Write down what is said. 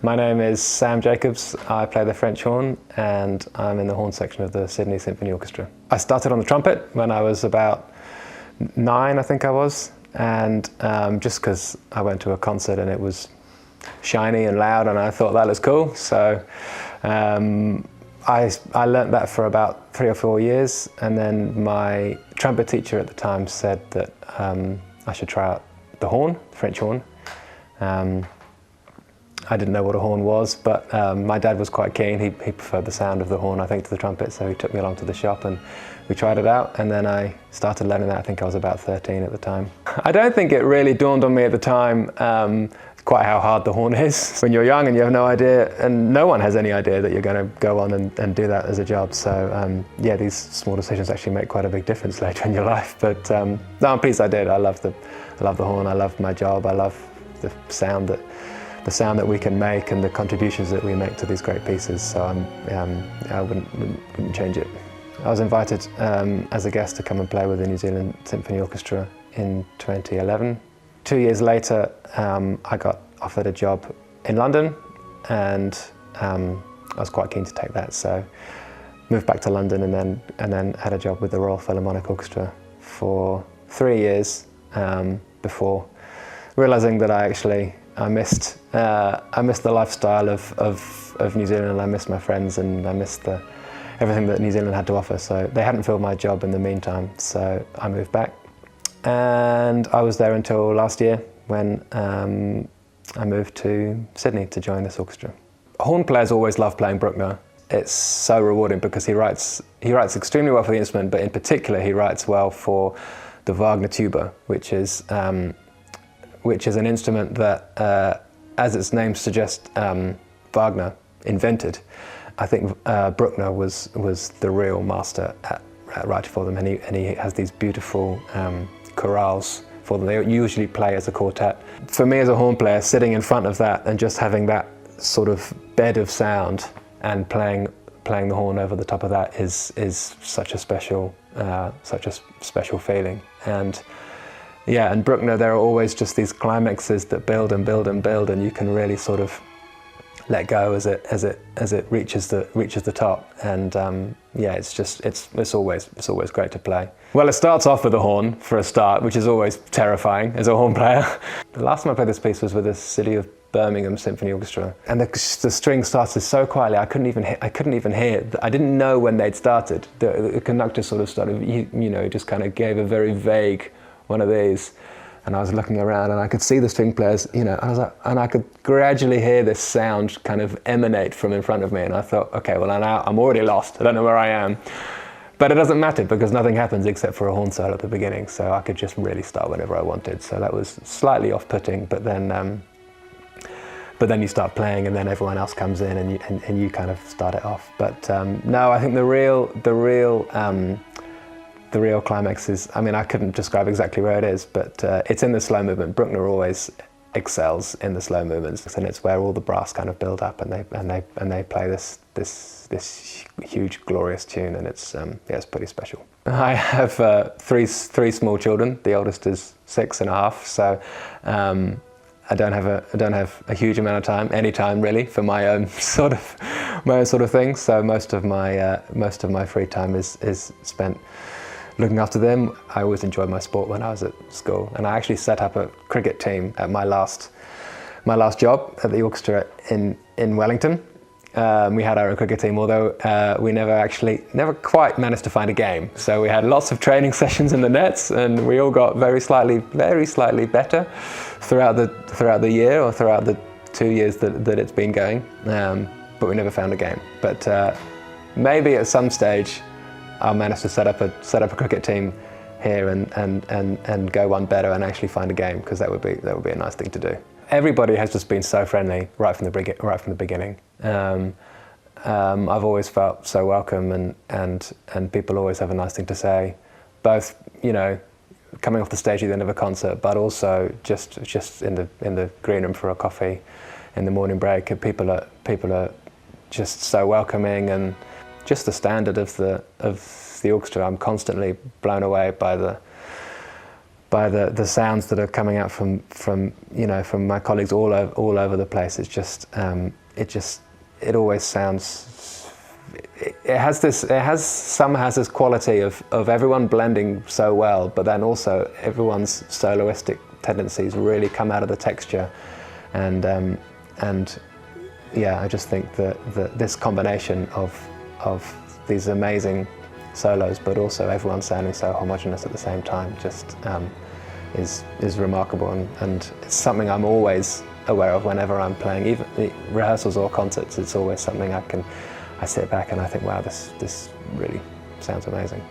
My name is Sam Jacobs. I play the French horn and I'm in the horn section of the Sydney Symphony Orchestra. I started on the trumpet when I was about 9, I think I was, and just because I went to a concert and it was shiny and loud and I thought that was cool, so I learnt that for about 3 or 4 years, and then my trumpet teacher at the time said that I should try out the horn, the French horn. I didn't know what a horn was, but my dad was quite keen. He preferred the sound of the horn, I think, to the trumpet, so he took me along to the shop and we tried it out, and then I started learning that. I think I was about 13 at the time. I don't think it really dawned on me at the time quite how hard the horn is. When you're young and you have no idea, and no one has any idea that you're going to go on and do that as a job. So yeah, these small decisions actually make quite a big difference later in your life. But no, I'm pleased I did. I love the horn. I love my job. I love the sound that we can make and the contributions that we make to these great pieces. So I wouldn't change it. I was invited as a guest to come and play with the New Zealand Symphony Orchestra in 2011. 2 years later, I got offered a job in London, and I was quite keen to take that. So moved back to London and then had a job with the Royal Philharmonic Orchestra for 3 years before realising that I missed the lifestyle of New Zealand, and I missed my friends, and I missed everything that New Zealand had to offer. So they hadn't filled my job in the meantime, so I moved back. And I was there until last year when I moved to Sydney to join this orchestra. Horn players always love playing Bruckner. It's so rewarding because he writes extremely well for the instrument, but in particular he writes well for the Wagner tuba, which is an instrument that, as its name suggests, Wagner invented. I think Bruckner was the real master at writing for them, and he has these beautiful chorales for them. They usually play as a quartet. For me as a horn player, sitting in front of that and just having that sort of bed of sound and playing the horn over the top of that is such a special feeling. And yeah, and Bruckner, there are always just these climaxes that build and build and build, and you can really sort of let go as it reaches the top. And yeah, it's always great to play. Well, it starts off with a horn for a start, which is always terrifying as a horn player. The last time I played this piece was with the City of Birmingham Symphony Orchestra, and the string started so quietly I couldn't even hear it. I didn't know when they'd started. The conductor sort of started, just kind of gave a very vague one of these. And I was looking around and I could see the string players, and I could gradually hear this sound kind of emanate from in front of me. And I thought, okay, well I'm already lost. I don't know where I am. But it doesn't matter because nothing happens except for a horn solo at the beginning. So I could just really start whenever I wanted. So that was slightly off-putting, but then you start playing and then everyone else comes in and you kind of start it off. But no, I think the real climax is, I couldn't describe exactly where it is, but it's in the slow movement. Bruckner always excels in the slow movements, and it's where all the brass kind of build up and they play this huge, glorious tune, and it's pretty special. I have three small children. The oldest is 6.5, so I don't have a huge amount of time, any time really, for my own sort of thing. So most of my free time is spent looking after them. I always enjoyed my sport when I was at school, and I actually set up a cricket team at my last job at the orchestra in Wellington. We had our own cricket team, although we never quite managed to find a game. So we had lots of training sessions in the nets, and we all got very slightly better throughout the year, or throughout the 2 years that it's been going. But we never found a game. But maybe at some stage I'll manage to set up a cricket team here and go one better and actually find a game, because that would be a nice thing to do. Everybody has just been so friendly right from the beginning. I've always felt so welcome, and people always have a nice thing to say, both coming off the stage at the end of a concert, but also just in the green room for a coffee in the morning break. People are just so welcoming, and just the standard of the orchestra. I'm constantly blown away by by the sounds that are coming out from you know, from my colleagues all over the place. It's just it always sounds. Some has this quality of everyone blending so well, but then also everyone's soloistic tendencies really come out of the texture, and yeah, I just think that this combination of these amazing solos, but also everyone sounding so homogeneous at the same time, just is remarkable, and it's something I'm always aware of whenever I'm playing, even rehearsals or concerts. It's always something I sit back and I think, wow, this really sounds amazing.